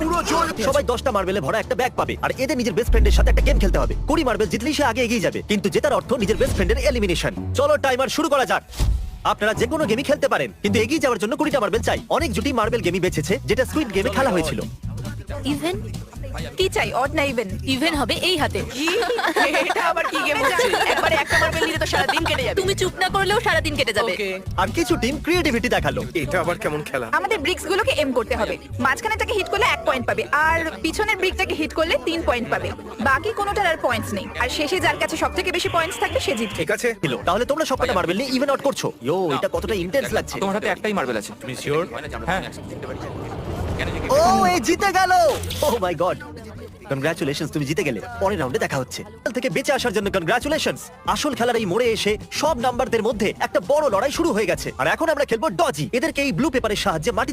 পুরো জোর। সবাই 10টা মার্বেলে ভরা একটা ব্যাগ পাবে আর এদের নিজের বেস্ট ফ্রেন্ডের সাথে একটা গেম খেলতে হবে। 20 মার্বেল জিতলেই সে আগে এগিয়ে যাবে, কিন্তু জেতার অর্থ নিজের বেস্ট ফ্রেন্ডের এলিমিনেশন। চলো টাইমার শুরু করা যাক। আপনারা যে কোনো গেমই খেলতে পারেন, কিন্তু এগিয়ে যাওয়ার জন্য 20টা মার্বেল চাই। অনেক জুটি মার্বেল গেমই বেঁচেছে যেটা স্কুইড গেমে খেলা হয়েছিল। ইভেন কি চাই, অড না ইভেন? ইভেন হবে এই হাতে। কি? এটা আবার কি গেম হচ্ছে? একবারে একটা মার্বেল নিলে তো সারা দিন কেটে যাবে। তুমি চুপ না করলেও সারাদিন কেটে যাবে। ওকে। আর কিছু টিম ক্রিয়েটিভিটি দেখালো। এটা আবার কেমন খেলা? আমাদের ব্রিক্স গুলোকে এম করতে হবে। মাঝখানেটাকে হিট করলে 1 পয়েন্ট পাবে, আর পিছনের ব্রিকটাকে হিট করলে 3 পয়েন্ট পাবে। বাকি কোনোটার আর পয়েন্টস নেই, আর শেষে যার কাছে সবথেকে বেশি পয়েন্টস থাকবে সে জিতবে। ঠিক আছে। ছিল তাহলে তোমরা সবকটা মার্বেল নিয়ে ইভেন আউট করছো। ইয়ো, এটা কতটা ইন্টেন্স লাগছে। তোমার হাতে একটাই মার্বেল আছে। তুমি শিওর? হ্যাঁ। ও, এই জিতে গেল। ও মাই গড, কনগ্রাচুলেশনস, তুমি জিতে গেলে। পরের রাউন্ডে দেখা হচ্ছে। খেল থেকে বেঁচে আসার জন্য কনগ্রাচুলেশনস। আসল খেলার এই মোড়ে এসে সব নাম্বারদের মধ্যে একটা বড় লড়াই শুরু হয়ে গেছে, আর এখন আমরা খেলবো ডজি। এদেরকে এই ব্লু পেপারের সাহায্যে মাটি